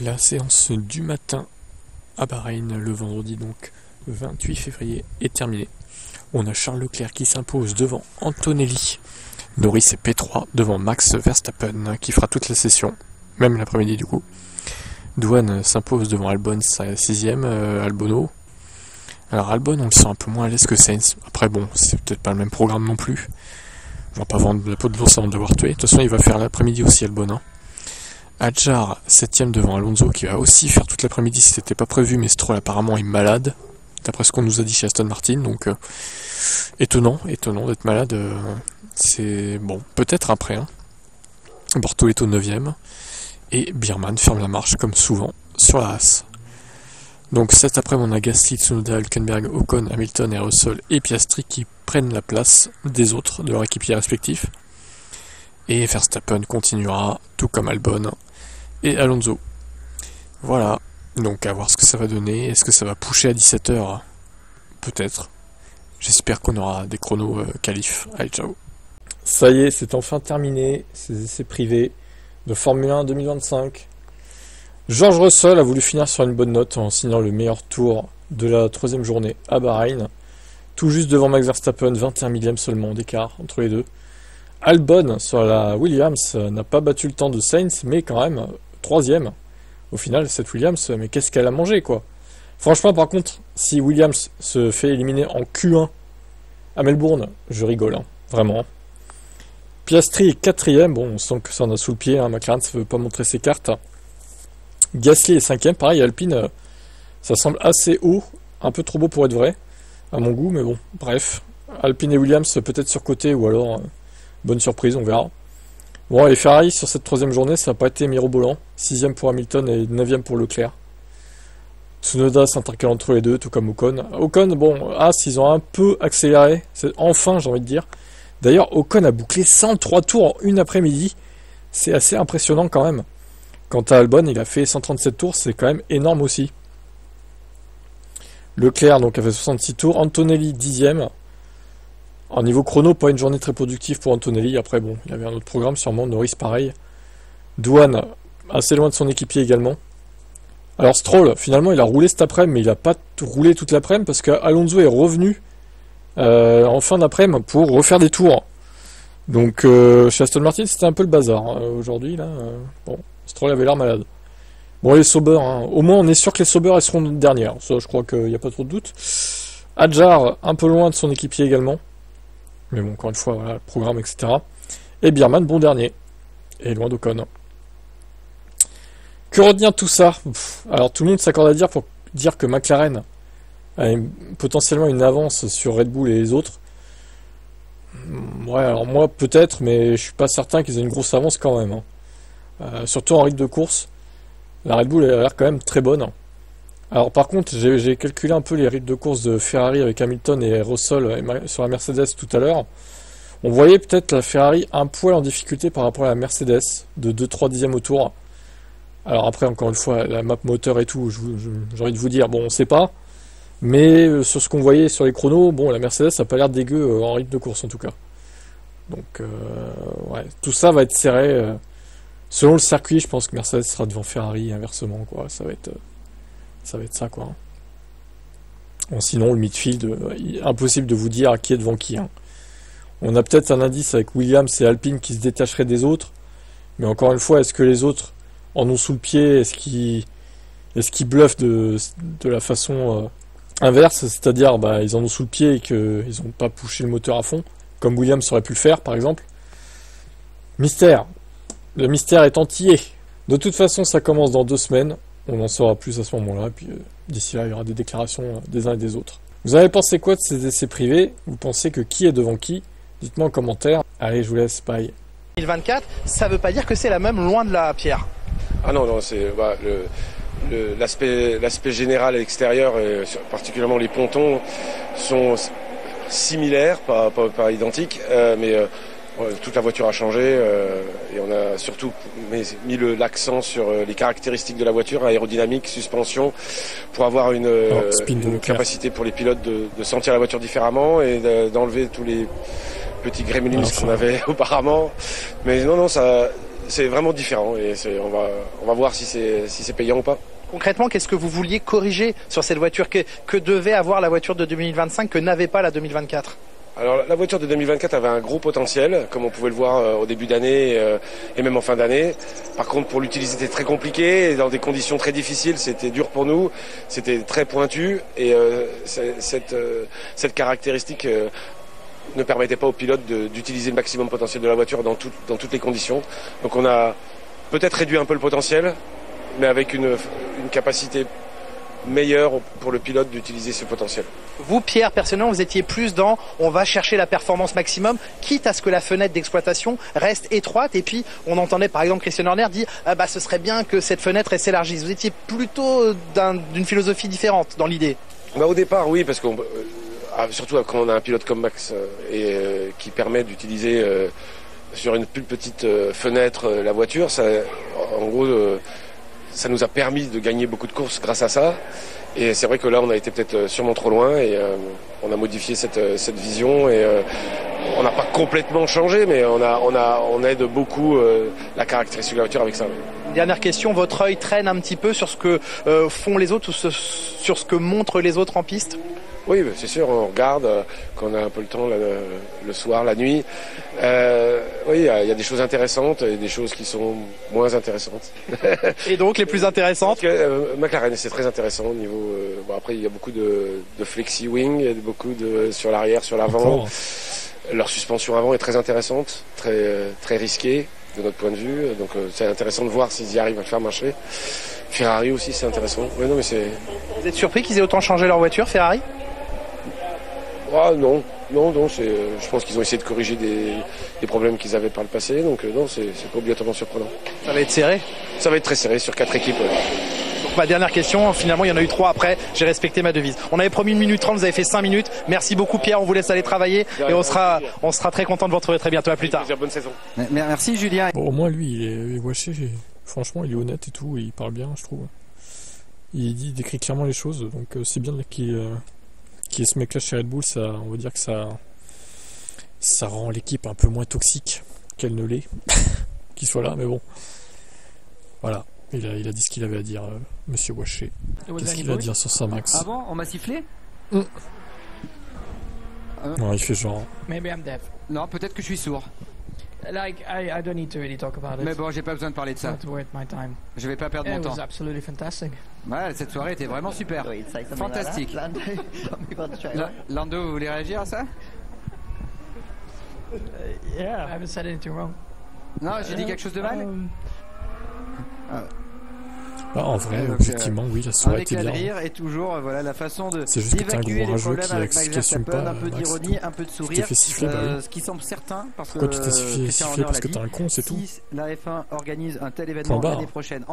La séance du matin à Bahreïn, le vendredi donc 28 février, est terminée. On a Charles Leclerc qui s'impose devant Antonelli. Norris et P3 devant Max Verstappen qui fera toute la session, même l'après-midi du coup. Douane s'impose devant Albon, sa sixième, Albono. Alors Albon, on le sent un peu moins à l'aise que Sainz. Après bon, c'est peut-être pas le même programme non plus. On va pas vendre la peau de l'ours avant de l'avoir tué. De toute façon, il va faire l'après-midi aussi Albon. Hein. Hadjar, 7ème devant Alonso, qui va aussi faire toute l'après-midi si c'était pas prévu, mais Stroll apparemment est malade, d'après ce qu'on nous a dit chez Aston Martin, donc étonnant d'être malade, c'est bon, peut-être après. Hein. Bortoletto 9ème, et Biermann ferme la marche comme souvent sur la Haas. Donc cet après on a Gasly, Tsunoda, Hülkenberg, Ocon, Hamilton et Russell et Piastri qui prennent la place des autres, de leurs équipiers respectifs. Et Verstappen continuera, tout comme Albon et Alonso. Voilà, donc à voir ce que ça va donner. Est-ce que ça va pusher à 17h? Peut-être. J'espère qu'on aura des chronos qualifs. Allez, ciao. Ça y est, c'est enfin terminé, ces essais privés de Formule 1 2025. George Russell a voulu finir sur une bonne note en signant le meilleur tour de la 3e journée à Bahreïn. Tout juste devant Max Verstappen, 21 millième seulement d'écart entre les deux. Albon sur la Williams n'a pas battu le temps de Sainz, mais quand même 3ème. Au final, cette Williams, mais qu'est-ce qu'elle a mangé, quoi. Franchement, par contre, si Williams se fait éliminer en Q1 à Melbourne, je rigole, hein, vraiment. Piastri est 4ème, bon, on sent que ça en a sous le pied, hein, McLaren ne veut pas montrer ses cartes. Gasly est 5ème, pareil, Alpine, ça semble assez haut, un peu trop beau pour être vrai, à mon goût, mais bon, bref. Alpine et Williams peut-être surcotés, ou alors... bonne surprise, on verra. Bon, les Ferrari sur cette 3e journée, ça n'a pas été mirobolant. 6ème pour Hamilton et 9ème pour Leclerc. Tsunoda s'intercale entre les deux, tout comme Ocon. Ocon, bon, ils ont un peu accéléré. C'est enfin, j'ai envie de dire. D'ailleurs, Ocon a bouclé 103 tours en une après-midi. C'est assez impressionnant quand même. Quant à Albon, il a fait 137 tours, c'est quand même énorme aussi. Leclerc, donc, a fait 66 tours. Antonelli, 10ème. En niveau chrono, pas une journée très productive pour Antonelli. Après, bon, il y avait un autre programme, sûrement. Norris, pareil. Douane, assez loin de son équipier également. Alors, Stroll, finalement, il a roulé cet après-midi, mais il n'a pas roulé toute l'après-midi parce qu'Alonso est revenu en fin d'après-midi pour refaire des tours. Donc, chez Aston Martin, c'était un peu le bazar. Aujourd'hui, là, bon, Stroll avait l'air malade. Bon, les Sauber, hein. Au moins, on est sûr que les Sauber, elles seront dernières. Ça, je crois qu'il n'y a pas trop de doute. Hadjar, un peu loin de son équipier également. Mais bon, encore une fois, voilà, le programme, etc. Et Biermann, bon dernier. Et loin d'Ocon. Que retenir de tout ça? Alors, tout le monde s'accorde à dire pour dire que McLaren a potentiellement une avance sur Red Bull et les autres. Ouais, alors moi, peut-être, mais je suis pas certain qu'ils aient une grosse avance quand même. Hein. Surtout en rythme de course. La Red Bull a l'air quand même très bonne. Alors par contre, j'ai calculé un peu les rythmes de course de Ferrari avec Hamilton et Russell sur la Mercedes tout à l'heure. On voyait peut-être la Ferrari un poil en difficulté par rapport à la Mercedes, de 2-3 dixièmes au tour. Alors après, encore une fois, la map moteur et tout, j'ai envie de vous dire, bon, on sait pas. Mais sur ce qu'on voyait sur les chronos, bon, la Mercedes n'a pas l'air dégueu en rythme de course en tout cas. Donc, ouais, tout ça va être serré. Selon le circuit, je pense que Mercedes sera devant Ferrari inversement, quoi. Ça va être ça, quoi. Bon, sinon, le midfield, impossible de vous dire qui est devant qui. Hein. On a peut-être un indice avec Williams et Alpine qui se détacheraient des autres. Mais encore une fois, est-ce que les autres en ont sous le pied? Est-ce qu'ils bluffent de la façon inverse? C'est-à-dire, ils en ont sous le pied et qu'ils n'ont pas poussé le moteur à fond, comme Williams aurait pu le faire, par exemple. Mystère. Le mystère est entier. De toute façon, ça commence dans 2 semaines. On en saura plus à ce moment-là. Et puis d'ici là, il y aura des déclarations des uns et des autres. Vous avez pensé quoi de ces essais privés? Vous pensez que qui est devant qui? Dites-moi en commentaire. Allez, je vous laisse. Bye. 2024, ça veut pas dire que c'est la même, loin de là, Pierre. Ah non, c'est l'aspect général et extérieur, et particulièrement les pontons, sont similaires, pas identiques, mais toute la voiture a changé et on a surtout mis l'accent sur les caractéristiques de la voiture, aérodynamique, suspension, pour avoir une capacité pour les pilotes de sentir la voiture différemment et d'enlever tous les petits gremlins qu'on avait auparavant. Mais non, ça c'est vraiment différent et on va voir si c'est payant ou pas. Concrètement, qu'est-ce que vous vouliez corriger sur cette voiture? Que devait avoir la voiture de 2025 que n'avait pas la 2024? Alors la voiture de 2024 avait un gros potentiel, comme on pouvait le voir au début d'année et même en fin d'année. Par contre, pour l'utiliser, c'était très compliqué, et dans des conditions très difficiles, c'était dur pour nous, c'était très pointu, et cette caractéristique ne permettait pas au pilote d'utiliser le maximum potentiel de la voiture dans toutes les conditions. Donc on a peut-être réduit un peu le potentiel, mais avec une capacité meilleure pour le pilote d'utiliser ce potentiel. Vous, Pierre, personnellement, vous étiez plus dans on va chercher la performance maximum, quitte à ce que la fenêtre d'exploitation reste étroite. Et puis, on entendait par exemple Christian Horner dire ce serait bien que cette fenêtre s'élargisse. Vous étiez plutôt d'une philosophie différente dans l'idée. Au départ, oui, parce que surtout quand on a un pilote comme Max qui permet d'utiliser sur une plus petite fenêtre la voiture, en gros, ça nous a permis de gagner beaucoup de courses grâce à ça. Et c'est vrai que là, on a été peut-être sûrement trop loin et on a modifié cette vision et on n'a pas complètement changé, mais on aide beaucoup la caractéristique de la voiture avec ça. Dernière question, votre œil traîne un petit peu sur ce que font les autres ou sur ce que montrent les autres en piste? Oui, c'est sûr, on regarde quand on a un peu le temps le soir, la nuit. Oui, il y a des choses intéressantes et des choses qui sont moins intéressantes. Et donc les plus intéressantes? McLaren, c'est très intéressant au niveau. Après, il y a beaucoup de flexi-wing, il y a beaucoup sur l'arrière, sur l'avant. Leur suspension avant est très intéressante, très risquée de notre point de vue. Donc c'est intéressant de voir s'ils y arrivent à le faire marcher. Ferrari aussi, c'est intéressant. Ouais, non, mais Vous êtes surpris qu'ils aient autant changé leur voiture, Ferrari? Non, je pense qu'ils ont essayé de corriger des problèmes qu'ils avaient par le passé, donc non, c'est pas obligatoirement surprenant. Ça va être serré? Ça va être très serré sur 4 équipes. Ouais. Donc ma dernière question, finalement il y en a eu 3 après, j'ai respecté ma devise. On avait promis 1 minute 30, vous avez fait 5 minutes. Merci beaucoup Pierre, on vous laisse aller travailler et on sera très content de vous retrouver très bientôt, à plus tard. Bonne saison. Merci Julien. Bon, au moins lui, il est washé, franchement il est honnête et tout, et il parle bien je trouve. Il décrit clairement les choses, donc c'est bien qu'il y ait ce mec là chez Red Bull, on va dire que ça rend l'équipe un peu moins toxique qu'elle ne l'est, qu'il soit là, mais bon. Voilà, il a dit ce qu'il avait à dire, monsieur Waché. Qu'est-ce qu'il a à dire sur ça, Max? Ah bon, on m'a sifflé? Non, il fait genre. Maybe I'm deaf. Non, peut-être que je suis sourd. Like, I don't need to really talk about it. Mais bon, j'ai pas besoin de parler de ça. Not worth my time. Je vais pas perdre mon It temps. was absolutely fantastic. Ouais, cette soirée était vraiment super. Fantastique. Lando, vous voulez réagir à ça? Yeah. I haven't said anything wrong. Non, j'ai dit quelque chose de mal? En vrai, objectivement, oui, la soirée était Un bien. éclat de rire et toujours voilà la façon de C'est juste que t'es un d'évacuer gros les rageux problèmes avec Max qui assume Verstappen, pas, un peu Max, d'ironie, tout. un peu de Tu sourire, t'es fait siffler, bah oui. ce qui semble certain parce Pourquoi que tu t'es fait Christian siffler Horner parce l'a que dit, t'es un con, c'est tout. si la F1 organise un tel événement Point barre. l'année prochaine